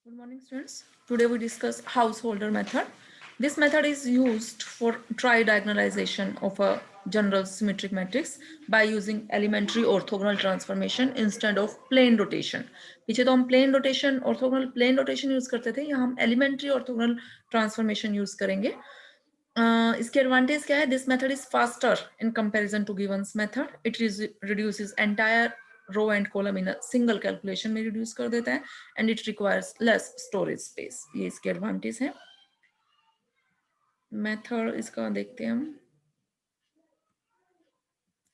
Good morning, students. Today we discuss householder method. This method is used for tridiagonalization of a general symmetric matrix by using elementary orthogonal transformation instead of plane rotation. पीछे तो हम plane rotation, orthogonal plane rotation use करते थे, यहाँ हम elementary orthogonal transformation use करेंगे. इसके advantage क्या है? This method is faster in comparison to Givens method. It reduces entire row and column in single calculation में रिड्यूस कर देता है and it requires less storage space. ये इसके एडवांटेज है. मेथड इसका देखते हैं हम.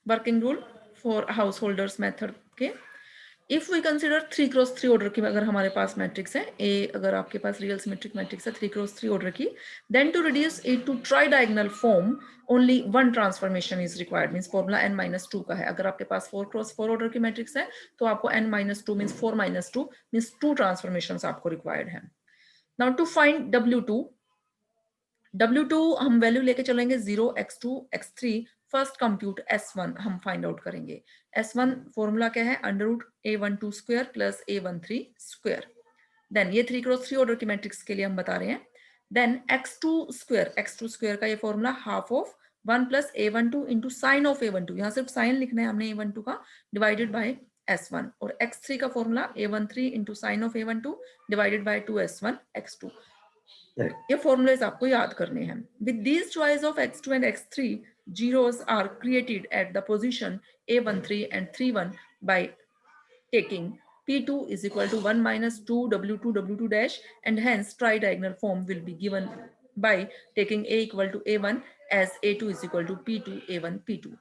Working rule for Householder's method के. If we consider 3x3 order की अगर हमारे पास मैट्रिक्स है ए, अगर आपके पास रियल सिमेट्रिक मैट्रिक्स है 3x3 ऑर्डर की, then to reduce it to tridiagonal form only one transformation is required. Means formula n-2 का है. अगर आपके पास 4x4 ऑर्डर की मैट्रिक्स है तो आपको n-2 मींस 4-2 मींस 2 ट्रांसफॉर्मेशंस आपको रिक्वायर्ड है. नाउ टू फाइंड W2 हम वैल्यू लेके चलेंगे 0 x2 x3. First compute S1 हम फाइंड आउट करेंगे. S1 फॉर्मूला क्या है? Under root a12 square plus a13 square. Then ये 3x3 ऑर्डर की मैट्रिक्स के लिए हम बता रहे हैं. देन x2 स्क्वायर का ये formula half of 1 plus a12 into sine of a12. यहाँ सिर्फ साइन लिखना है हमने a12 का, डिवाइडेड बाय S1. और x3 का formula a13 into sine of a12 divided by 2s1 x2. ये फॉर्मूलेज आपको याद करने हैं. With these choice of x2 and x3, zeros are created at the position a13 and 31 by taking p2 is equal to 1 minus 2 w2 w2 dash, and hence tridiagonal form will be given by taking a equal to a1 as a2 is equal to p2 a1 p2.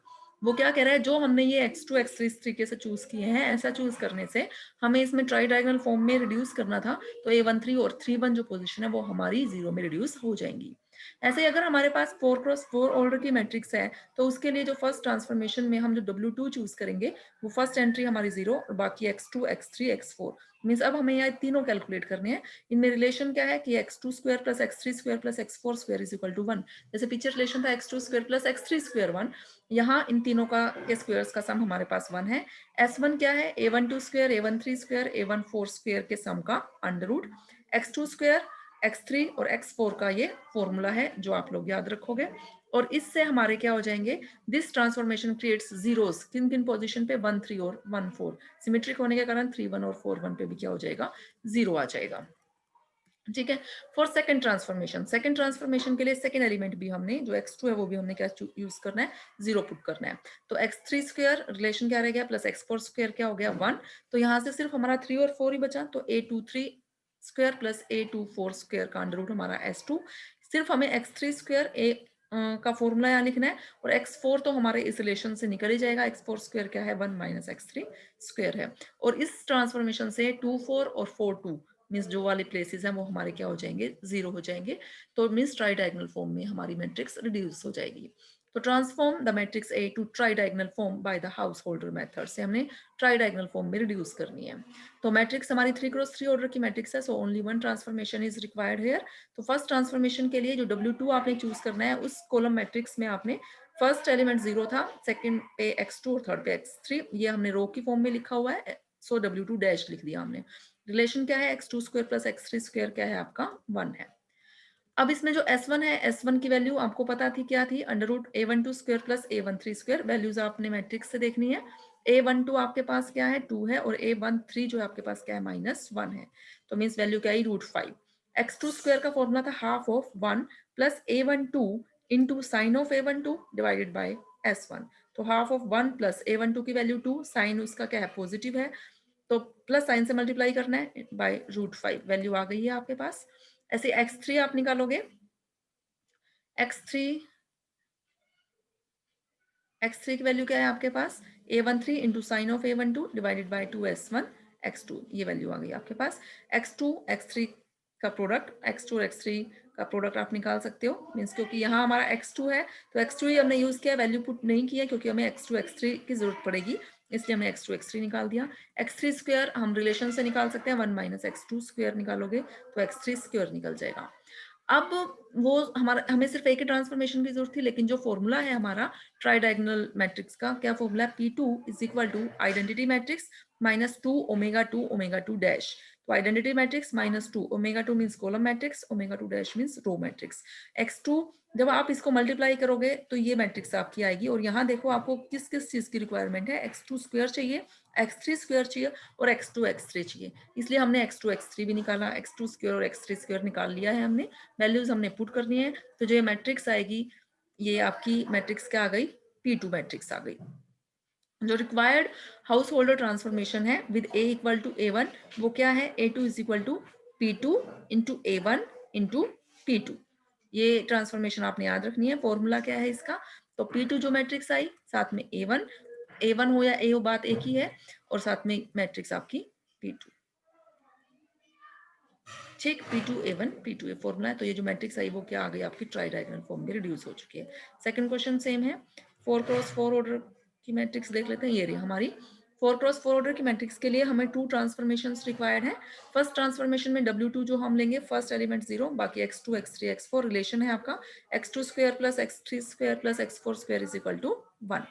वो क्या कह रहा है? जो हमने ये x2 x3 इस तरीके से चूज किए हैं, ऐसा चूज करने से हमें इसमें ट्राई डायगोनल फॉर्म में रिड्यूस करना था, तो a13 और 31 जो पोजीशन है वो हमारी 0 में रिड्यूस हो जाएंगी. ऐसे अगर हमारे पास 4x4 ऑर्डर की मैट्रिक्स है तो उसके लिए जो फर्स्ट ट्रांसफॉर्मेशन में हम जो W2 चूज करेंगे वो फर्स्ट एंट्री हमारी 0 और बाकी x2 x3 x4. मींस अब हमें यहाँ तीनों कैलकुलेट करने हैं. इनमें रिलेशन क्या है कि x2 square plus x3 square plus x4 square is equal to 1. जैसे पीछे रिलेशन था x2 square plus x3 square 1, यहाँ इन तीनों का के स्क्वायर्स का सम हमारे पास 1 है. S1 क्या है? a12 square a13 square a14 square के सम का under root. x2 square x3 और x4 का ये फॉर्मूला है जो आप लोग याद रखोगे. और इससे हमारे क्या हो जाएंगे? This transformation creates zeros. किन किन पोजीशन पे? 1 3 और 1 4. सिमेट्रिक होने के कारण 3 1 और 4 1 पे भी क्या हो जाएगा? 0 आ जाएगा. ठीक है. फॉर सेकंड ट्रांसफॉर्मेशन के लिए सेकंड एलिमेंट भी हमने जो x2 है वो भी हमने क्या यूज करना है? 0 पुट करना है. तो x3 स्क्वायर रिलेशन क्या रह गया? प्लस x4 स्क्वायर क्या हो गया? 1. तो यहाँ से सिर्फ हमारा 3 और 4 ही बचा, तो a23 square plus a24 square का अंडर रूट हमारा s2. सिर्फ हमें x3 स्क्वायर a का फॉर्मूला यहाँ लिखना है, और x4 तो हमारे इस रिलेशन से निकल ही जाएगा. x4 स्क्वायर क्या है? 1 माइनस x3 स्क्वायर है. और इस ट्रांसफॉर्मेशन से 2 4 और 4 2 मीन्स जो वाले प्लेसेस हैं वो हमारे क्या हो जाएंगे? 0 हो जाएंगे. तो मीन्स ट्राई डायगोनल फॉर्म में हमारी मैट्रिक्स रिड्यूस हो जाएगी. तो transform the matrix A to tridiagonal form by the Householder method से हमने ट्राई डायगोनल फॉर्म में रिड्यूस करनी है. तो मैट्रिक्स हमारी 3x3 ऑर्डर की मैट्रिक्स है, so only one transformation is required here. तो फर्स्ट ट्रांसफॉर्मेशन के लिए जो W2 आपने चूज करना है, उस कॉलम मैट्रिक्स में आपने फर्स्ट एलिमेंट 0 था, सेकंड पे x2 और थर्ड पे x3. ये हमने रो की फॉर्म में लिखा हुआ है, सो W2 डैश लिख दिया हमने. रिलेशन क्या है? x2 square plus x3 square क्या है आपका? 1 है. अब इसमें जो S1 है, S1 की वैल्यू आपको पता थी क्या थी? Under root a12 square plus a13 square. Values आपने मैट्रिक्स से देखनी है. a12 आपके पास क्या है? 2 है, और a13 जो है आपके पास क्या है? -1 है. तो मीन्स वैल्यू क्या है? √5. x2 स्क्वायर का फॉर्मूला था half of 1 plus a12 into sine of a12 divided by S1. तो हाफ ऑफ 1 प्लस a12 की वैल्यू 2, साइन उसका क्या है? पॉजिटिव है, तो प्लस साइन से मल्टीप्लाई करना है बाय √5. वैल्यू आ गई है आपके पास. ऐसे x3 आप निकालोगे. x3 की वैल्यू क्या है आपके पास? a13 into sine of a12 divided by 2s1 x2. ये वैल्यू आ गई आपके पास. x2 x3 का प्रोडक्ट, x2 और x3 का प्रोडक्ट आप निकाल सकते हो. मीन्स क्योंकि यहाँ हमारा x2 है तो x2 ही हमने यूज किया, वैल्यू पुट नहीं किया क्योंकि हमें x2 x3 की जरूरत पड़ेगी, इसलिए हमने x2 x3 निकाल दिया. x3 स्क्वायर हम रिलेशन से निकाल सकते हैं. 1 माइनस x2 स्क्वायर निकालोगे तो x3 स्क्वायर निकल जाएगा. अब वो हमारा हमें सिर्फ एक ही ट्रांसफॉर्मेशन की जरूरत थी, लेकिन जो फॉर्मूला है हमारा ट्राई डायगोनल मैट्रिक्स का, क्या फॉर्मूला है? P2 is equal to identity matrix -2 omega 2 omega 2 dash. तो identity matrix -2, omega 2 means column matrix, omega 2 dash means row matrix. x2 जब आप इसको मल्टीप्लाई करोगे तो ये मैट्रिक्स आपकी आएगी। और यहाँ देखो आपको किस किस चीज की रिक्वायरमेंट है, x2 स्क्वायर चाहिए, x3 स्क्वायर चाहिए और x2 x3 चाहिए, इसलिए हमने x2 x3 भी निकाला, x2 स्क्वायर और x3 स्क्वायर निकाल लिया है हमने। वैल्यूज हमने पुट करनी है, तो जो ये मैट्रिक्स आएगी ये आपकी मैट्रिक्स क्या आ गई, P2 मैट्रिक्स आ गई। जो रिक्वायर्ड हाउस होल्डर ट्रांसफॉर्मेशन है with A equal to A1, वो क्या है, A2 is equal to P2 into A1 into P2। ये ट्रांसफॉर्मेशन आपने याद रखनी है। फॉर्मूला क्या है इसका, तो P2 जो मैट्रिक्स आई साथ में A1 हो या A हो बात एक ही है, और साथ में मैट्रिक्स आपकी P2। ठीक, P2 A1 P2 A formula है। तो ये जो मैट्रिक्स आई वो क्या आ गई आपकी, ट्राई डायगोनल फॉर्म में रिड्यूस हो चुकी है। सेकंड क्वेश्चन सेम है, 4x4 ऑर्डर की मैट्रिक्स देख लेते हैं। ये रही हमारी 4x4 ऑर्डर की मैट्रिक्स के लिए हमें 2 ट्रांसफॉर्मेशंस रिक्वायर्ड है। फर्स्ट ट्रांसफॉर्मेशन में W2 जो हम लेंगे, फर्स्ट एलिमेंट 0, बाकी x2 x3 x4 रिलेशन है आपका x2 square plus x3 square plus x4 square is equal to 1।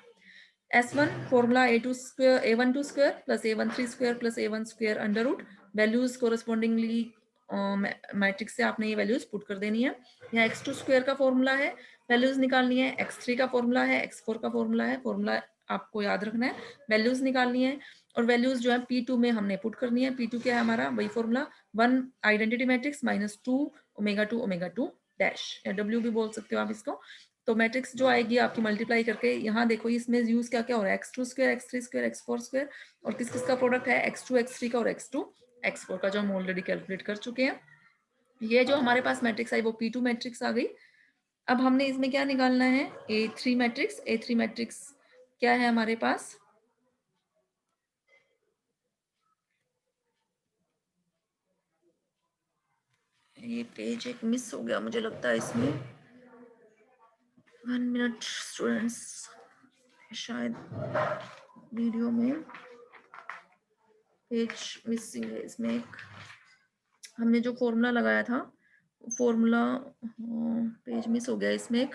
S1 formula A2 square A12 square plus A13 square plus A1 square under root, values correspondingly matrix से आपने ये values put कर देनी है। यहाँ x2 square का formula है, values निकालनी है, x3 का फॉर्मूला है, x4 का फॉर्मूला है, फॉर्मूला आपको याद रखना है, वैल्यूज निकालनी है और वैल्यूज जो है P2 में हमने पुट करनी है। P2 क्या है हमारा, वही formula 1 identity matrix -2 omega 2 dash, या W भी बोल सकते हो आप इसको। तो मैट्रिक्स जो आएगी आपकी मल्टीप्लाई करके, यहाँ देखो इसमें यूज क्या क्या हो रहा है, x2 square x3 square x4 square, और किस किस का प्रोडक्ट है, x2 x3 का और x2 x4 का, जो हम ऑलरेडी कैलकुलेट कर चुके हैं। ये जो हमारे पास मैट्रिक्स आई वो P2 मैट्रिक्स आ गई। अब हमने इसमें क्या निकालना है, A3 मैट्रिक्स। A3 मैट्रिक्स क्या है हमारे पास, ये पेज एक मिस हो गया मुझे लगता है इसमें, 1 मिनट स्टूडेंट्स, शायद वीडियो में पेज मिसिंग है इसमें। एक हमने जो फॉर्मूला लगाया था फॉर्मूला, पेज मिस हो गया इसमें। एक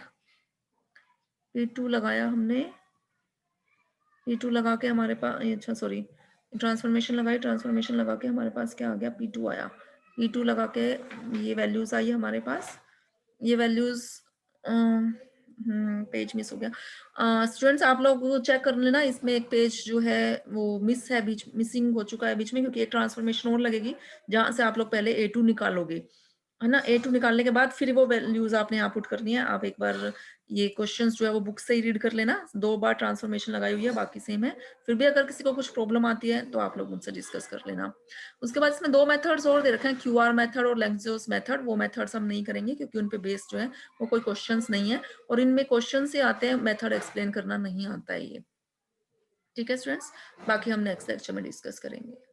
P2 लगाया हमने, P2 लगा के हमारे पास, अच्छा सॉरी, ट्रांसफॉर्मेशन लगाई, ट्रांसफॉर्मेशन लगा के हमारे पास क्या आ गया, P2 आया। P2 लगा के ये वैल्यूज आई हमारे पास, ये वैल्यूज पेज मिस हो गया। स्टूडेंट्स आप लोग चेक कर लेना, इसमें एक पेज जो है वो मिस है, बीच मिसिंग हो चुका है बीच में, क्योंकि एक ट्रांसफॉर्मेशन और लगेगी जहां से आप लोग पहले A2 निकालोगे, है ना। A2 निकालने के बाद फिर वो वैल्यूज आपने यहाँ पुट करनी है। आप एक बार ये क्वेश्चंस जो है वो बुक से ही रीड कर लेना, 2 बार ट्रांसफॉर्मेशन लगाई हुई है, बाकी सेम है। फिर भी अगर किसी को कुछ प्रॉब्लम आती है तो आप लोग मुझसे डिस्कस कर लेना। उसके बाद इसमें 2 मेथड्स और दे रखे हैं, QR मेथड और लेंग्जोस मेथड। वो मेथड्स हम नहीं करेंगे क्योंकि उन पे बेस्ड जो है वो कोई क्वेश्चंस नहीं है, और इनमें क्वेश्चन से आते हैं, मेथड एक्सप्लेन करना नहीं आता है ये। ठीक है स्टूडेंट्स, बाकी हम नेक्स्ट लेक्चर में डिस्कस करेंगे।